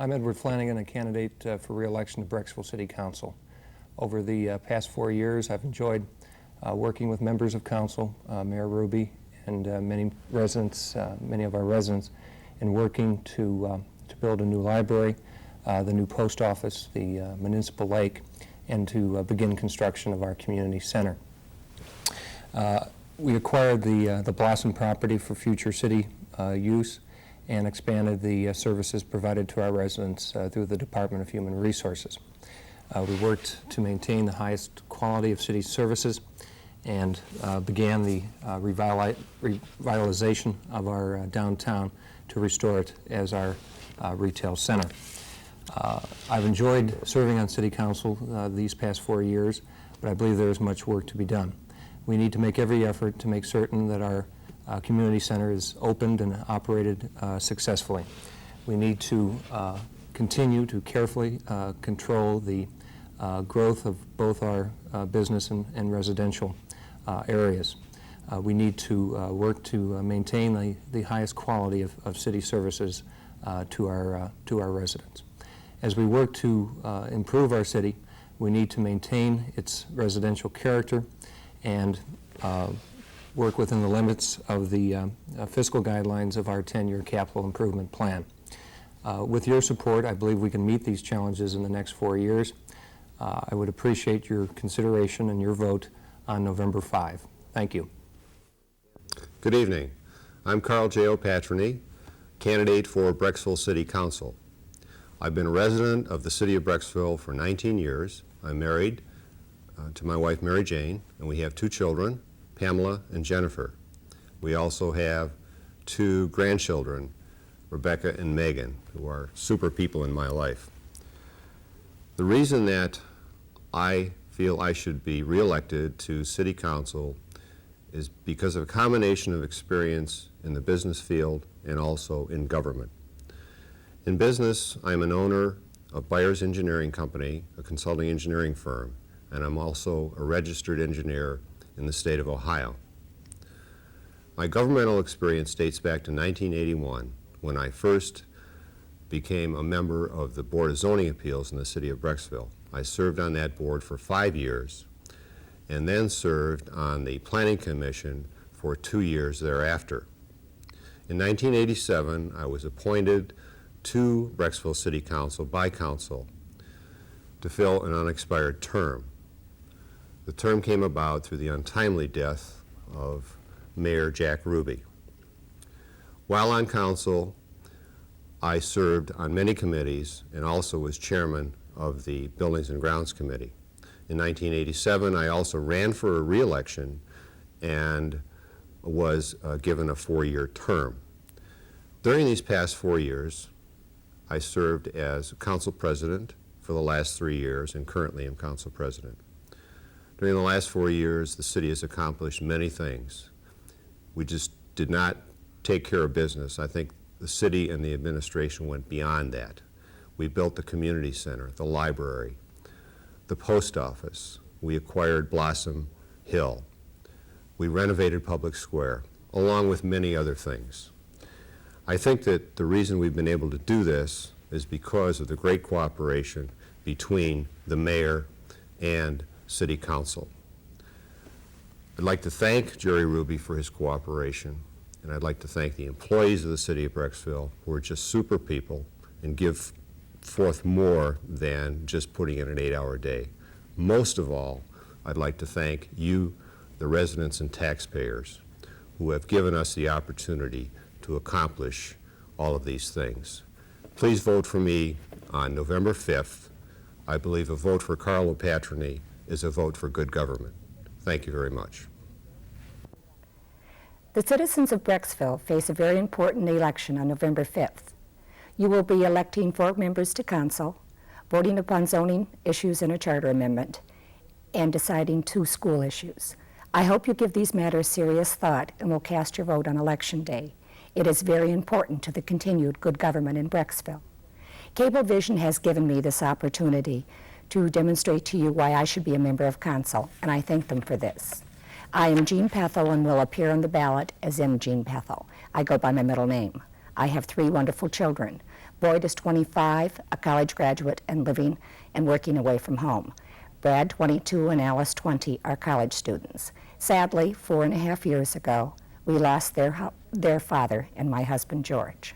I'm Edward Flanagan, a candidate for re-election to Brockville City Council. Over the past 4 years, I've enjoyed working with members of council, Mayor Ruby, and many of our residents, in working to build a new library, the new post office, the municipal lake, and to begin construction of our community center. We acquired the Blossom property for future city use and expanded the services provided to our residents through the Department of Human Resources. We worked to maintain the highest quality of city services and began the revitalization of our downtown to restore it as our retail center. I've enjoyed serving on City Council these past 4 years, but I believe there is much work to be done. We need to make every effort to make certain that our community center is opened and operated successfully. We need to continue to carefully control the growth of both our business and residential areas. We need to work to maintain the highest quality of city services to our residents. As we work to improve our city, we need to maintain its residential character and work within the limits of the fiscal guidelines of our 10-year capital improvement plan. With your support, I believe we can meet these challenges in the next 4 years. I would appreciate your consideration and your vote on November 5. Thank you. Good evening. I'm Carl J. O'Patrony, candidate for Brockville City Council. I've been a resident of the city of Brockville for 19 years. I'm married to my wife, Mary Jane, and we have 2 children, Pamela and Jennifer. We also have 2 grandchildren, Rebecca and Megan, who are super people in my life. The reason that I feel I should be reelected to City Council is because of a combination of experience in the business field and also in government. In business, I'm an owner of Byers Engineering Company, a consulting engineering firm, and I'm also a registered engineer in the state of Ohio. My governmental experience dates back to 1981, when I first became a member of the Board of Zoning Appeals in the city of Brockville. I served on that board for 5 years and then served on the Planning Commission for 2 years thereafter. In 1987, I was appointed to Brockville City Council by council to fill an unexpired term. The term came about through the untimely death of Mayor Jack Ruby. While on council, I served on many committees and also was chairman of the Buildings and Grounds Committee. In 1987, I also ran for a re-election and was given a 4-year term. During these past 4 years, I served as council president for the last 3 years and currently am council president. During the last 4 years, the city has accomplished many things. We just did not take care of business. I think the city and the administration went beyond that. We built the community center, the library, the post office. We acquired Blossom Hill. We renovated Public Square, along with many other things. I think that the reason we've been able to do this is because of the great cooperation between the mayor and City Council. I'd like to thank Jerry Ruby for his cooperation, and I'd like to thank the employees of the city of Brockville, who are just super people and give forth more than just putting in an 8-hour day. Most of all, I'd like to thank you, the residents and taxpayers, who have given us the opportunity to accomplish all of these things. Please vote for me on November 5th. I believe a vote for Carl O'Patrony is a vote for good government. Thank you very much. The citizens of Brockville face a very important election on November 5th. You will be electing 4 members to council, voting upon zoning issues and a charter amendment, and deciding 2 school issues. I hope you give these matters serious thought and will cast your vote on Election Day. It is very important to the continued good government in Brockville. Cablevision has given me this opportunity to demonstrate to you why I should be a member of council, and I thank them for this. I am Jean Pethel and will appear on the ballot as M. Jean Pethel. I go by my middle name. I have 3 wonderful children. Boyd is 25, a college graduate and living and working away from home. Brad, 22, and Alice, 20, are college students. Sadly, 4.5 years ago, we lost their father and my husband, George.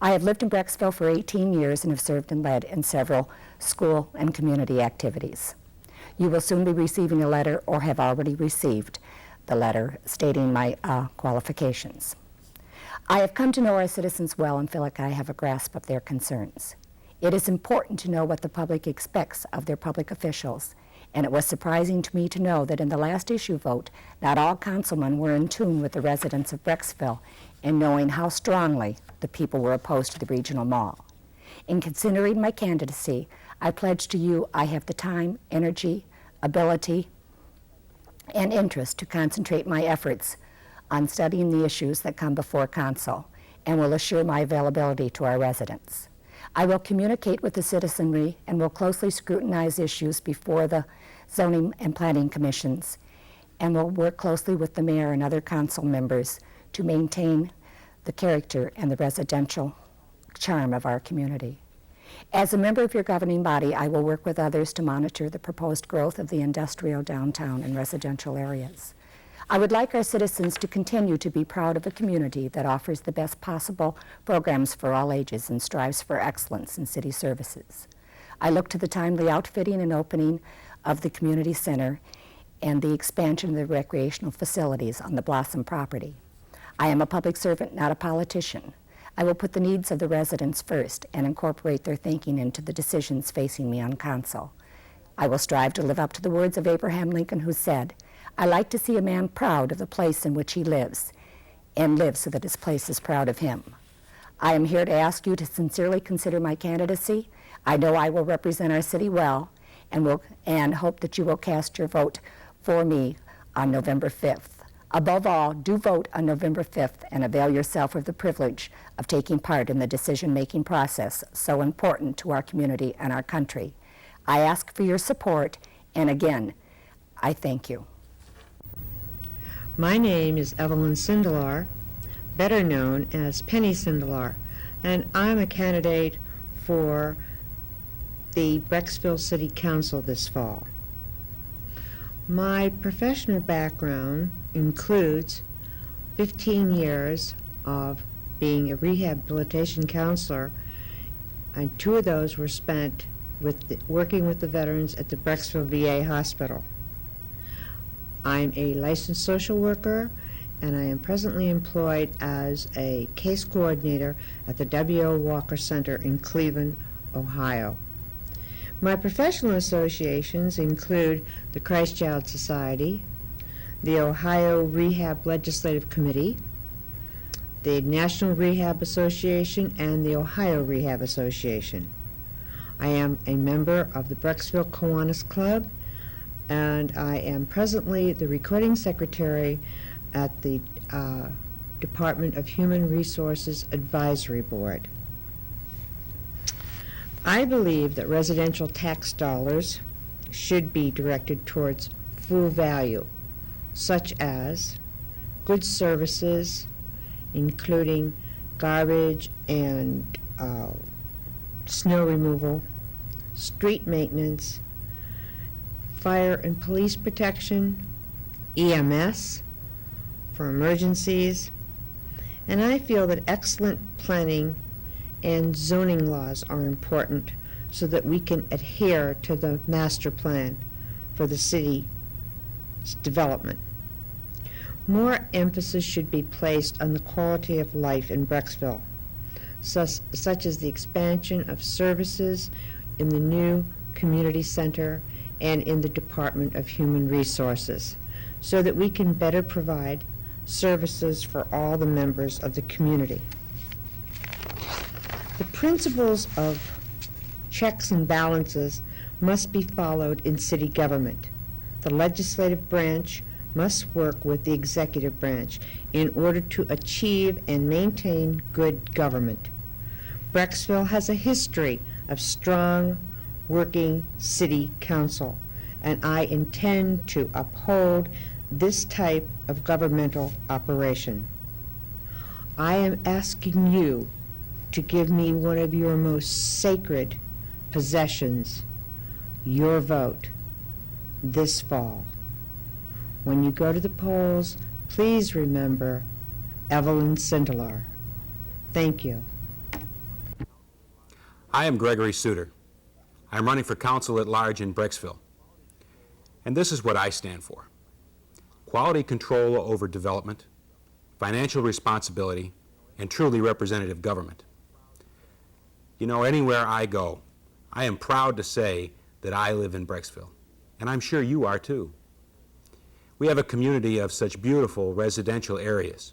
I have lived in Brecksville for 18 years and have served and led in several school and community activities. You will soon be receiving a letter, or have already received the letter, stating my qualifications. I have come to know our citizens well and feel like I have a grasp of their concerns. It is important to know what the public expects of their public officials, and it was surprising to me to know that in the last issue vote, not all councilmen were in tune with the residents of Brecksville in knowing how strongly the people were opposed to the regional mall. In considering my candidacy, I pledge to you I have the time, energy, ability, and interest to concentrate my efforts on studying the issues that come before council, and will assure my availability to our residents. I will communicate with the citizenry and will closely scrutinize issues before the zoning and planning commissions, and will work closely with the mayor and other council members to maintain the character and the residential charm of our community. As a member of your governing body, I will work with others to monitor the proposed growth of the industrial downtown and residential areas. I would like our citizens to continue to be proud of a community that offers the best possible programs for all ages and strives for excellence in city services. I look to the timely outfitting and opening of the community center and the expansion of the recreational facilities on the Blossom property. I am a public servant, not a politician. I will put the needs of the residents first and incorporate their thinking into the decisions facing me on council. I will strive to live up to the words of Abraham Lincoln, who said, "I like to see a man proud of the place in which he lives, and live so that his place is proud of him." I am here to ask you to sincerely consider my candidacy. I know I will represent our city well, and hope that you will cast your vote for me on November 5th. Above all, do vote on November 5th and avail yourself of the privilege of taking part in the decision-making process so important to our community and our country. I ask for your support, and again, I thank you. My name is Evelyn Sindelar, better known as Penny Sindelar, and I'm a candidate for the Brecksville City Council this fall. My professional background includes 15 years of being a rehabilitation counselor, and 2 of those were spent working with the veterans at the Brecksville VA Hospital. I'm a licensed social worker, and I am presently employed as a case coordinator at the W.O. Walker Center in Cleveland, Ohio. My professional associations include the Christ Child Society, the Ohio Rehab Legislative Committee, the National Rehab Association, and the Ohio Rehab Association. I am a member of the Brecksville Kiwanis Club, and I am presently the recording secretary at the Department of Human Resources Advisory Board. I believe that residential tax dollars should be directed towards full value, such as good services, including garbage and snow removal, street maintenance, fire and police protection, EMS for emergencies, and I feel that excellent planning and zoning laws are important so that we can adhere to the master plan for the city's development. More emphasis should be placed on the quality of life in Brecksville, such as the expansion of services in the new community center and in the Department of Human Resources, so that we can better provide services for all the members of the community. The principles of checks and balances must be followed in city government. The legislative branch must work with the executive branch in order to achieve and maintain good government. Brecksville has a history of strong working city council, and I intend to uphold this type of governmental operation. I am asking you to give me one of your most sacred possessions, your vote, this fall. When you go to the polls, please remember Evelyn Sindelar. Thank you. I am Gregory Suter. I'm running for council at large in Brockville. And this is what I stand for: quality control over development, financial responsibility, and truly representative government. You know, anywhere I go, I am proud to say that I live in Brockville, and I'm sure you are too. We have a community of such beautiful residential areas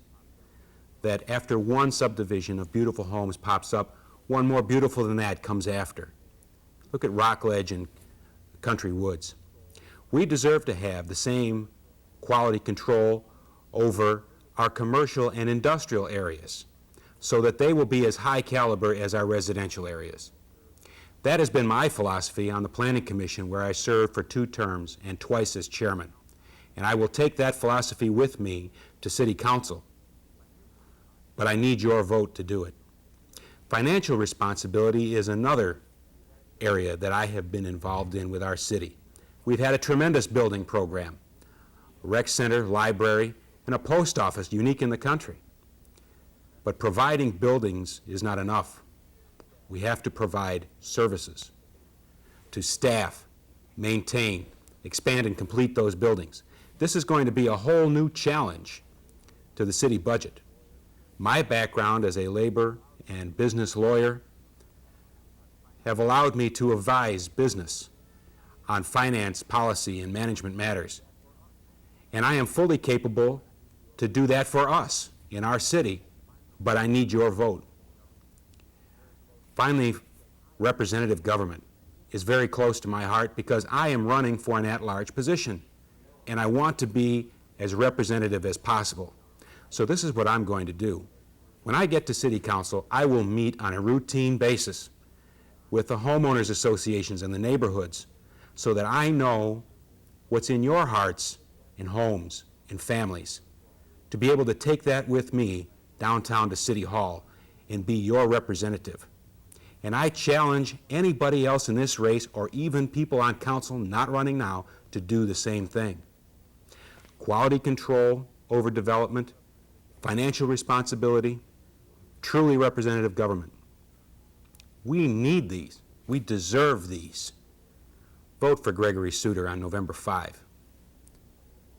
that after one subdivision of beautiful homes pops up, one more beautiful than that comes after. Look at Rockledge and Country Woods. We deserve to have the same quality control over our commercial and industrial areas so that they will be as high caliber as our residential areas. That has been my philosophy on the Planning Commission, where I served for 2 terms and twice as chairman. And I will take that philosophy with me to City Council. But I need your vote to do it. Financial responsibility is another area that I have been involved in with our city. We've had a tremendous building program, a rec center, library, and a post office unique in the country. But providing buildings is not enough. We have to provide services to staff, maintain, expand, and complete those buildings. This is going to be a whole new challenge to the city budget. My background as a labor and business lawyer have allowed me to advise business on finance, policy, and management matters. And I am fully capable to do that for us in our city, but I need your vote. Finally, representative government is very close to my heart because I am running for an at-large position, and I want to be as representative as possible. So this is what I'm going to do. When I get to City Council, I will meet on a routine basis with the homeowners associations and the neighborhoods so that I know what's in your hearts and homes and families, to be able to take that with me downtown to City Hall and be your representative. And I challenge anybody else in this race, or even people on council not running now, to do the same thing. Quality control over development, financial responsibility, truly representative government. We need these. We deserve these. Vote for Gregory Suter on November 5.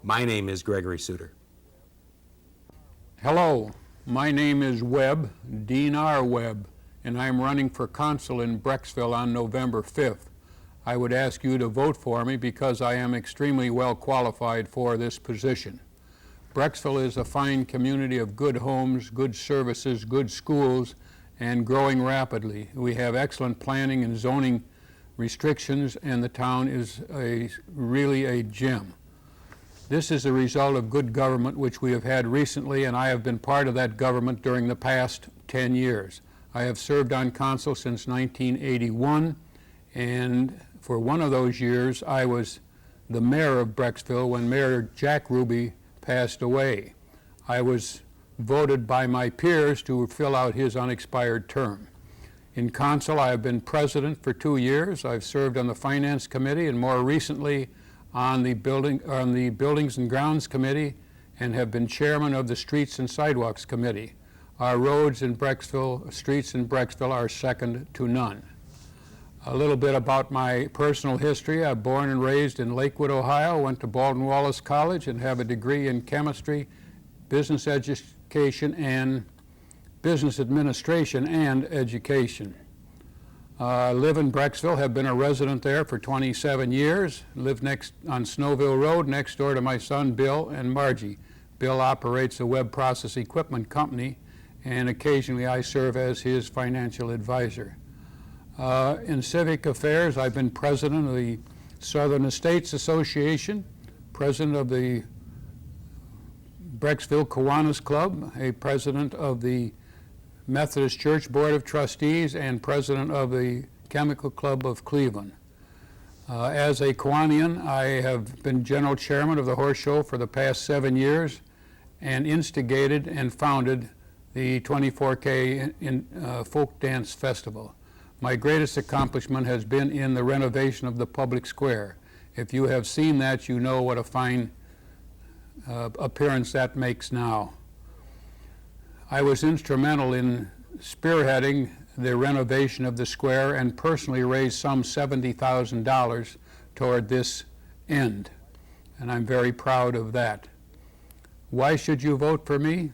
My name is Gregory Suter. Hello, my name is Webb, Dean R. Webb, and I'm running for council in Brockville on November 5th. I would ask you to vote for me because I am extremely well qualified for this position. Brockville is a fine community of good homes, good services, good schools, and growing rapidly. We have excellent planning and zoning restrictions, and the town is really a gem. This is a result of good government which we have had recently, and I have been part of that government during the past 10 years. I have served on council since 1981, and for one of those years I was the mayor of Brockville when Mayor Jack Ruby passed away. I was voted by my peers to fill out his unexpired term. In council, I have been president for 2 years. I've served on the Finance Committee and more recently on the Buildings and Grounds Committee, and have been chairman of the Streets and Sidewalks Committee. Our roads in Brockville, streets in Brockville, are second to none. A little bit about my personal history. I'm born and raised in Lakewood, Ohio, went to Baldwin Wallace College and have a degree in chemistry, business education, and business administration and education. Live in Brockville, have been a resident there for 27 years, live next on Snowville Road, next door to my son Bill and Margie. Bill operates a web process equipment company, and occasionally I serve as his financial advisor. In civic affairs, I've been president of the Southern Estates Association, president of the Brockville Kiwanis Club, a president of the Methodist Church Board of Trustees, and president of the Chemical Club of Cleveland. As a Kiwanian, I have been general chairman of the horse show for the past 7 years and instigated and founded the 24K Folk Dance Festival. My greatest accomplishment has been in the renovation of the public square. If you have seen that, you know what a fine appearance that makes now. I was instrumental in spearheading the renovation of the square and personally raised some $70,000 toward this end, and I'm very proud of that. Why should you vote for me?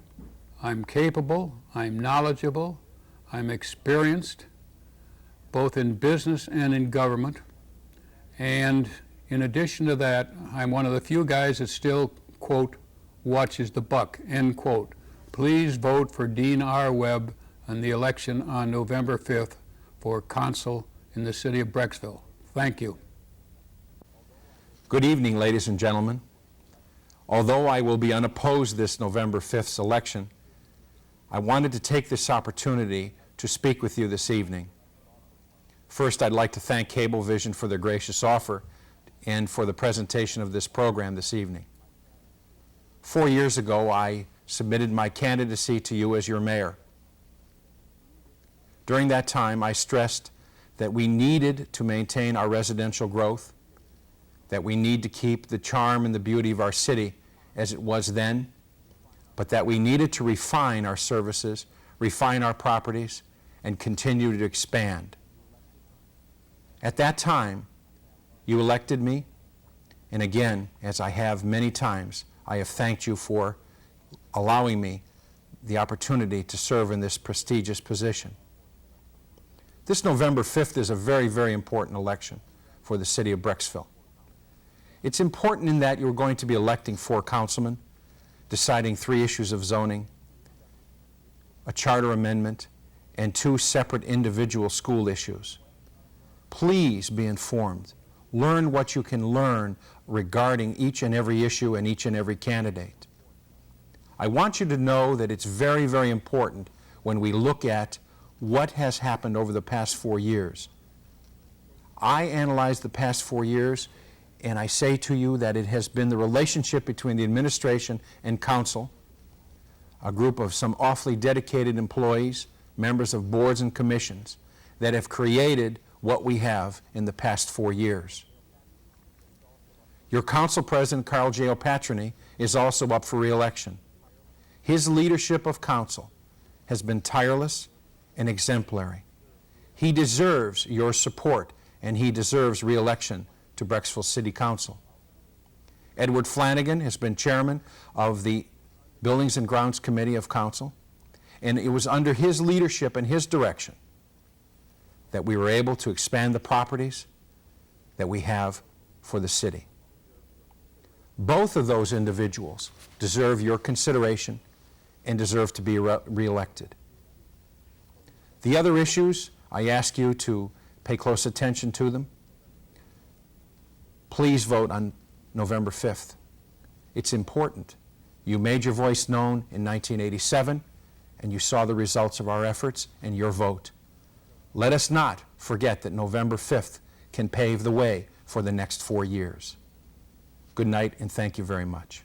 I'm capable, I'm knowledgeable, I'm experienced, both in business and in government, and in addition to that, I'm one of the few guys that still, quote, watches the buck, end quote. Please vote for Dean R. Webb in the election on November 5th for consul in the city of Brecksville. Thank you. Good evening, ladies and gentlemen. Although I will be unopposed this November 5th's election, I wanted to take this opportunity to speak with you this evening. First, I'd like to thank Cablevision for their gracious offer and for the presentation of this program this evening. 4 years ago, I submitted my candidacy to you as your mayor. During that time, I stressed that we needed to maintain our residential growth, that we need to keep the charm and the beauty of our city as it was then, but that we needed to refine our services, refine our properties, and continue to expand. At that time, you elected me, and again, as I have many times, I have thanked you for allowing me the opportunity to serve in this prestigious position. This November 5th is a very, very important election for the city of Brecksville. It's important in that you're going to be electing 4 councilmen, deciding 3 issues of zoning, a charter amendment, and 2 separate individual school issues. Please be informed. Learn what you can learn regarding each and every issue and each and every candidate. I want you to know that it's very, very important when we look at what has happened over the past 4 years. I analyzed the past 4 years, and I say to you that it has been the relationship between the administration and council, a group of some awfully dedicated employees, members of boards and commissions, that have created what we have in the past 4 years. Your council president, Carl J. Opatrny, is also up for re-election. His leadership of council has been tireless and exemplary. He deserves your support, and he deserves re-election to Brecksville City Council. Edward Flanagan has been chairman of the Buildings and Grounds Committee of Council, and it was under his leadership and his direction that we were able to expand the properties that we have for the city. Both of those individuals deserve your consideration and deserve to be re-elected. The other issues, I ask you to pay close attention to them. Please vote on November 5th. It's important. You made your voice known in 1987, and you saw the results of our efforts and your vote. Let us not forget that November 5th can pave the way for the next 4 years. Good night, and thank you very much.